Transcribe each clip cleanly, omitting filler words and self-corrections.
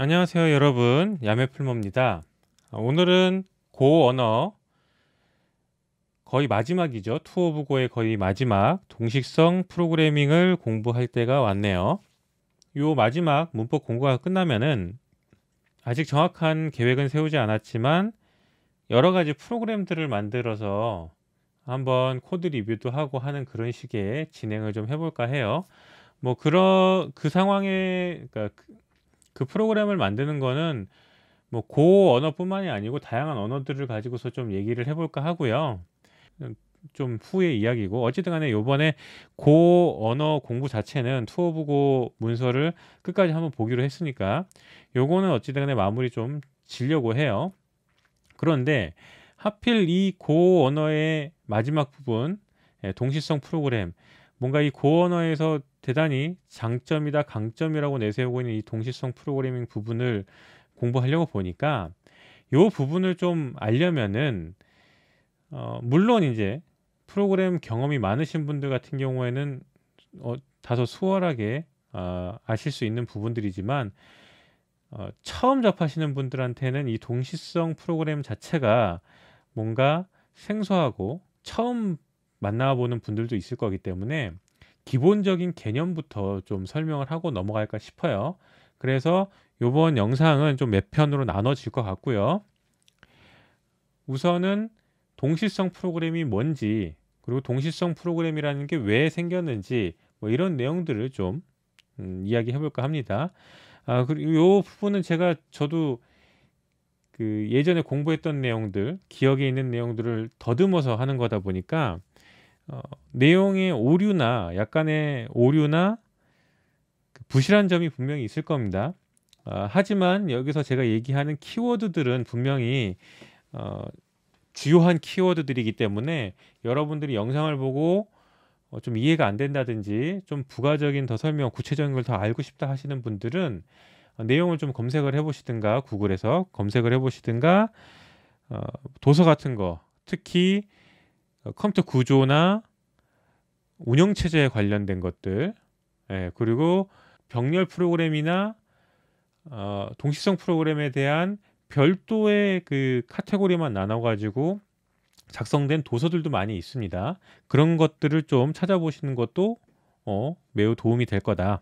안녕하세요 여러분, 야매풀모입니다. 오늘은 고 언어 거의 마지막이죠. 투 오브 고의 거의 마지막 동식성 프로그래밍을 공부할 때가 왔네요. 요 마지막 문법 공부가 끝나면은 아직 정확한 계획은 세우지 않았지만 여러 가지 프로그램들을 만들어서 한번 코드 리뷰도 하고 하는 그런 식의 진행을 좀 해볼까 해요. 뭐 그 상황에 그러니까 그 프로그램을 만드는 거는 뭐 고 언어뿐만이 아니고 다양한 언어들을 가지고서 좀 얘기를 해볼까 하고요. 좀 후의 이야기고 어쨌든 간에 요번에 고 언어 공부 자체는 투 오브 고 문서를 끝까지 한번 보기로 했으니까 요거는 어쨌든 간에 마무리 좀 지려고 해요. 그런데 하필 이 고 언어의 마지막 부분, 동시성 프로그램, 뭔가 이 고 언어에서 대단히 장점이다 강점이라고 내세우고 있는 이 동시성 프로그래밍 부분을 공부하려고 보니까 요 부분을 좀 알려면은 물론 이제 프로그램 경험이 많으신 분들 같은 경우에는 다소 수월하게 아실 수 있는 부분들이지만 처음 접하시는 분들한테는 이 동시성 프로그램 자체가 뭔가 생소하고 처음 만나보는 분들도 있을 거기 때문에 기본적인 개념부터 좀 설명을 하고 넘어갈까 싶어요. 그래서 요번 영상은 좀 몇 편으로 나눠질 것 같고요. 우선은 동시성 프로그램이 뭔지, 그리고 동시성 프로그램이라는 게 왜 생겼는지, 뭐 이런 내용들을 좀 이야기해 볼까 합니다. 그리고 요 부분은 저도 그 예전에 공부했던 내용들, 기억에 있는 내용들을 더듬어서 하는 거다 보니까 내용의 오류나 약간의 오류나 그 부실한 점이 분명히 있을 겁니다. 하지만 여기서 제가 얘기하는 키워드들은 분명히 어, 주요한 키워드들이기 때문에 여러분들이 영상을 보고 좀 이해가 안 된다든지 좀 부가적인 더 설명, 구체적인 걸 더 알고 싶다 하시는 분들은 내용을 좀 검색을 해보시든가 구글에서 검색을 해보시든가 어, 도서 같은 거, 특히 컴퓨터 구조나 운영체제에 관련된 것들, 그리고 병렬 프로그램이나 동시성 프로그램에 대한 별도의 그 카테고리만 나눠가지고 작성된 도서들도 많이 있습니다. 그런 것들을 좀 찾아보시는 것도 매우 도움이 될 거다,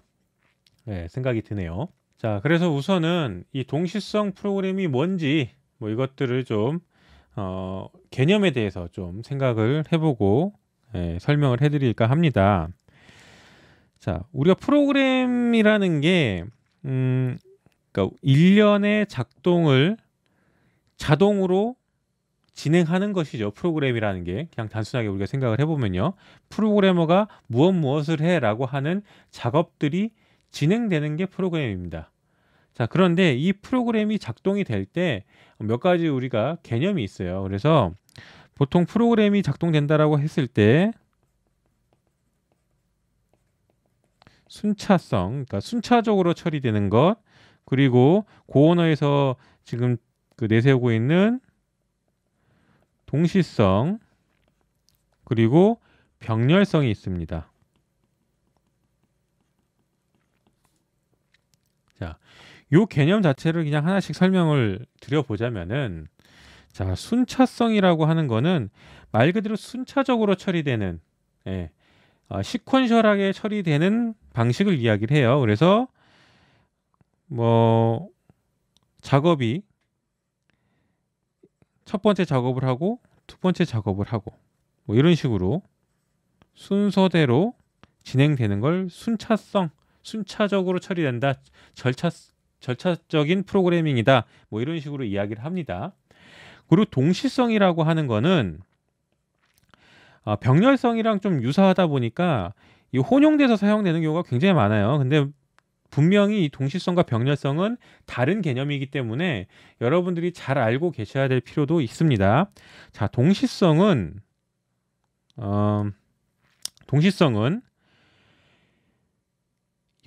생각이 드네요. 자, 그래서 우선은 이 동시성 프로그램이 뭔지 뭐 이것들을 좀 개념에 대해서 좀 생각을 해보고 설명을 해드릴까 합니다. 자, 우리가 프로그램이라는 게 그러니까 일련의 작동을 자동으로 진행하는 것이죠. 프로그램이라는 게 그냥 단순하게 우리가 생각을 해보면요. 프로그래머가 무엇을 해라고 하는 작업들이 진행되는 게 프로그램입니다. 자, 그런데 이 프로그램이 작동이 될 때 몇 가지 우리가 개념이 있어요. 그래서 보통 프로그램이 작동된다라고 했을 때 순차성, 그러니까 순차적으로 처리되는 것, 그리고 고언어에서 지금 그 내세우고 있는 동시성, 그리고 병렬성이 있습니다. 자, 요 개념 자체를 그냥 하나씩 설명을 드려보자면은, 자, 순차성이라고 하는 거는 말 그대로 순차적으로 처리되는, 시퀀셜하게 처리되는 방식을 이야기를 해요. 그래서 뭐 작업이 첫 번째 작업을 하고 두 번째 작업을 하고 뭐 이런 식으로 순서대로 진행되는 걸 순차적으로 처리된다, 절차적인 프로그래밍이다, 뭐 이런 식으로 이야기를 합니다. 그리고 동시성이라고 하는 거는 병렬성이랑 좀 유사하다 보니까 이 혼용돼서 사용되는 경우가 굉장히 많아요. 근데 분명히 이 동시성과 병렬성은 다른 개념이기 때문에 여러분들이 잘 알고 계셔야 될 필요도 있습니다. 자, 어, 동시성은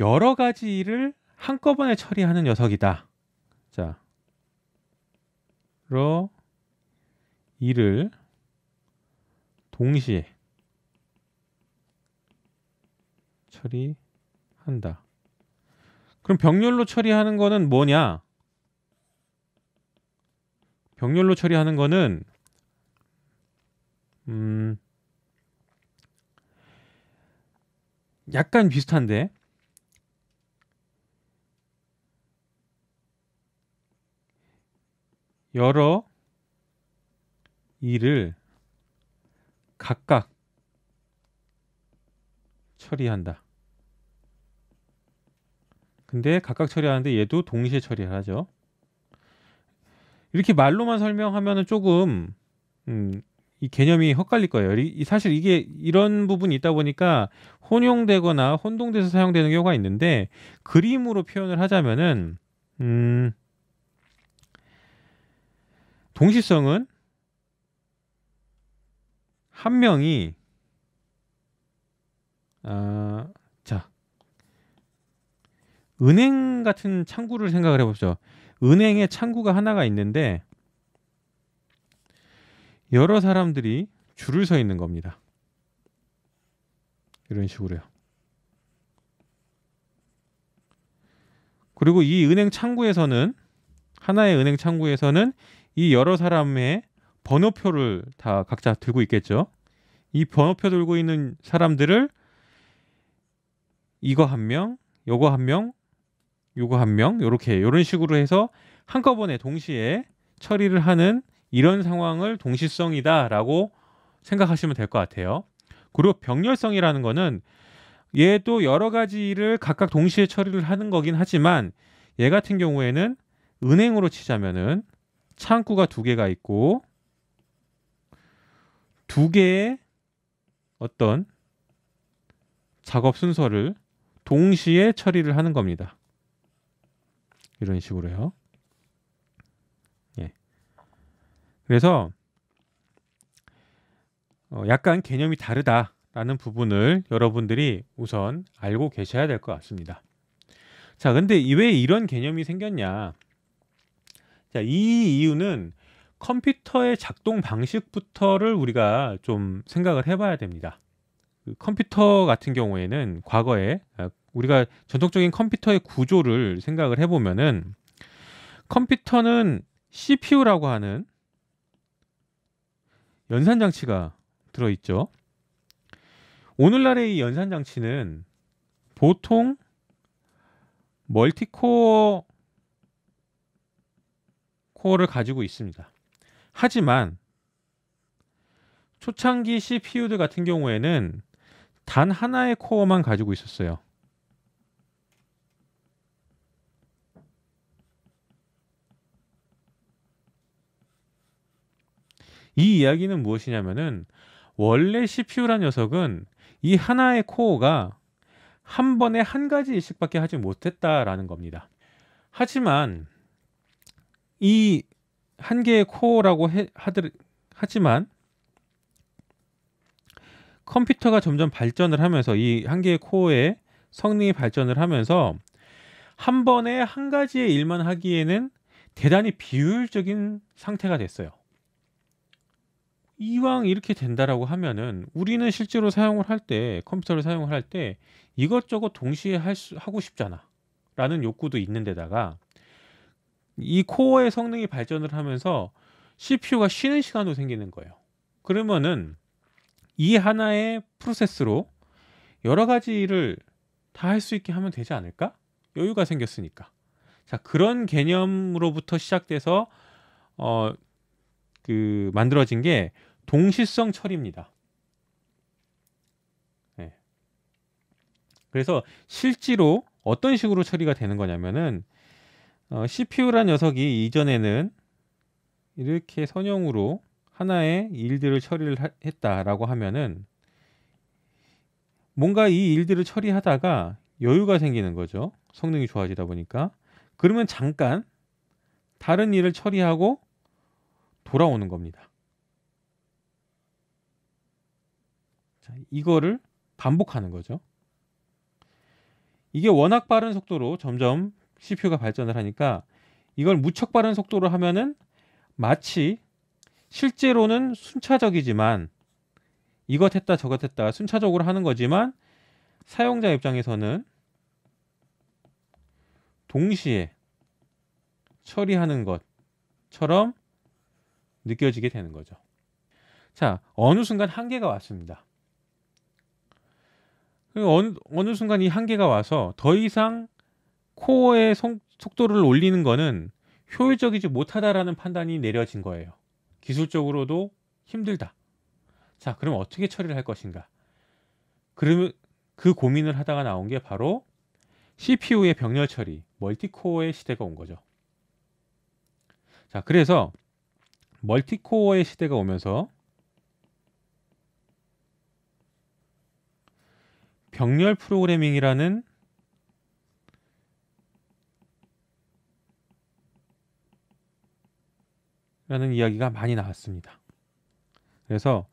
여러 가지 일을 한꺼번에 처리하는 녀석이다. 자, 여러 일을 동시에 처리한다. 그럼 병렬로 처리하는 거는 뭐냐? 병렬로 처리하는 거는 약간 비슷한데 여러 일을 각각 처리한다. 근데 각각 처리하는데 얘도 동시에 처리를 하죠. 이렇게 말로만 설명하면은 조금 이 개념이 헛갈릴 거예요. 사실 이게 이런 부분이 있다 보니까 혼용되거나 혼동돼서 사용되는 경우가 있는데 그림으로 표현을 하자면은 동시성은 한 명이 자 은행 같은 창구를 생각을 해보죠. 은행에 창구가 하나가 있는데 여러 사람들이 줄을 서 있는 겁니다. 이런 식으로요. 그리고 이 은행 창구에서는 하나의 은행 창구에서는 이 여러 사람의 번호표를 다 각자 들고 있겠죠. 이 번호표 들고 있는 사람들을 이거 한 명, 요거 한 명, 요거 한 명, 요렇게 이런 식으로 해서 한꺼번에 동시에 처리를 하는 이런 상황을 동시성이다라고 생각하시면 될 것 같아요. 그리고 병렬성이라는 거는 얘도 여러 가지 일을 각각 동시에 처리를 하는 거긴 하지만 얘 같은 경우에는 은행으로 치자면은 창구가 두 개가 있고 두 개의 어떤 작업 순서를 동시에 처리를 하는 겁니다. 이런 식으로요. 예. 그래서 약간 개념이 다르다라는 부분을 여러분들이 우선 알고 계셔야 될 것 같습니다. 자, 근데 왜 이런 개념이 생겼냐? 자, 이 이유는 컴퓨터의 작동 방식부터를 우리가 좀 생각을 해봐야 됩니다. 그 컴퓨터 같은 경우에는 과거에 우리가 전통적인 컴퓨터의 구조를 생각을 해보면은 컴퓨터는 CPU라고 하는 연산장치가 들어있죠. 오늘날의 이 연산장치는 보통 멀티코어를 가지고 있습니다. 하지만 초창기 CPU들 같은 경우에는 단 하나의 코어만 가지고 있었어요. 이 이야기는 무엇이냐면은 원래 CPU란 녀석은 이 하나의 코어가 한 번에 한 가지 일씩밖에 하지 못했다라는 겁니다. 하지만 이 한 개의 코어라고 하지만 컴퓨터가 점점 발전을 하면서 이 한 개의 코어의 성능이 발전을 하면서 한 번에 한 가지의 일만 하기에는 대단히 비효율적인 상태가 됐어요. 이왕 이렇게 된다라고 하면은 우리는 실제로 사용을 할 때 컴퓨터를 사용을 할 때 이것저것 동시에 하고 싶잖아 라는 욕구도 있는 데다가 이 코어의 성능이 발전을 하면서 CPU가 쉬는 시간도 생기는 거예요. 그러면은 이 하나의 프로세스로 여러 가지 일을 다 할 수 있게 하면 되지 않을까? 여유가 생겼으니까. 자, 그런 개념으로부터 시작돼서 만들어진 게 동시성 처리입니다. 네. 그래서 실제로 어떤 식으로 처리가 되는 거냐면은 CPU란 녀석이 이전에는 이렇게 선형으로 하나의 일들을 처리를 했다라고 하면은 뭔가 이 일들을 처리하다가 여유가 생기는 거죠. 성능이 좋아지다 보니까. 그러면 잠깐 다른 일을 처리하고 돌아오는 겁니다. 자, 이거를 반복하는 거죠. 이게 워낙 빠른 속도로 점점 CPU가 발전을 하니까 이걸 무척 빠른 속도로 하면은 마치 실제로는 순차적이지만 이것 했다 저것 했다 순차적으로 하는 거지만 사용자 입장에서는 동시에 처리하는 것처럼 느껴지게 되는 거죠. 자, 어느 순간 한계가 왔습니다. 어느 순간 이 한계가 와서 더 이상 코어의 속도를 올리는 거는 효율적이지 못하다라는 판단이 내려진 거예요. 기술적으로도 힘들다. 자, 그럼 어떻게 처리를 할 것인가? 그러면 그 고민을 하다가 나온 게 바로 CPU의 병렬 처리, 멀티코어의 시대가 온 거죠. 자, 그래서 멀티코어의 시대가 오면서 병렬 프로그래밍이라는 이야기가 많이 나왔습니다. 그래서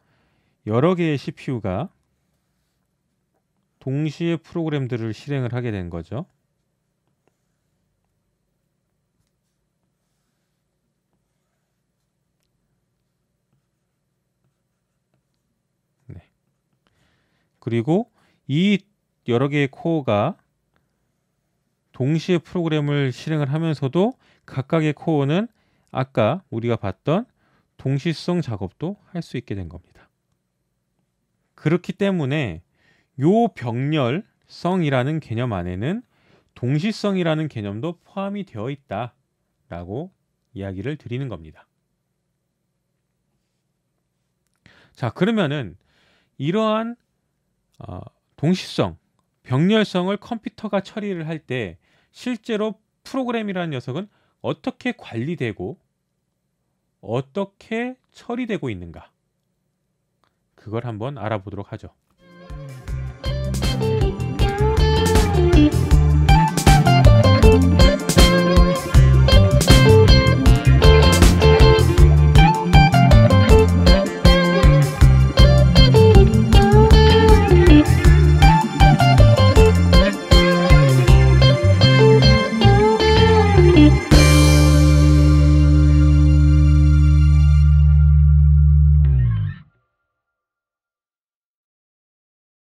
여러 개의 CPU가 동시에 프로그램들을 실행을 하게 된 거죠. 네. 그리고 이 여러 개의 코어가 동시에 프로그램을 실행을 하면서도 각각의 코어는 아까 우리가 봤던 동시성 작업도 할 수 있게 된 겁니다. 그렇기 때문에 요 병렬성이라는 개념 안에는 동시성이라는 개념도 포함이 되어 있다라고 이야기를 드리는 겁니다. 자, 그러면은 이러한 동시성, 병렬성을 컴퓨터가 처리를 할 때 실제로 프로그램이라는 녀석은 어떻게 관리되고 어떻게 처리되고 있는가? 그걸 한번 알아보도록 하죠.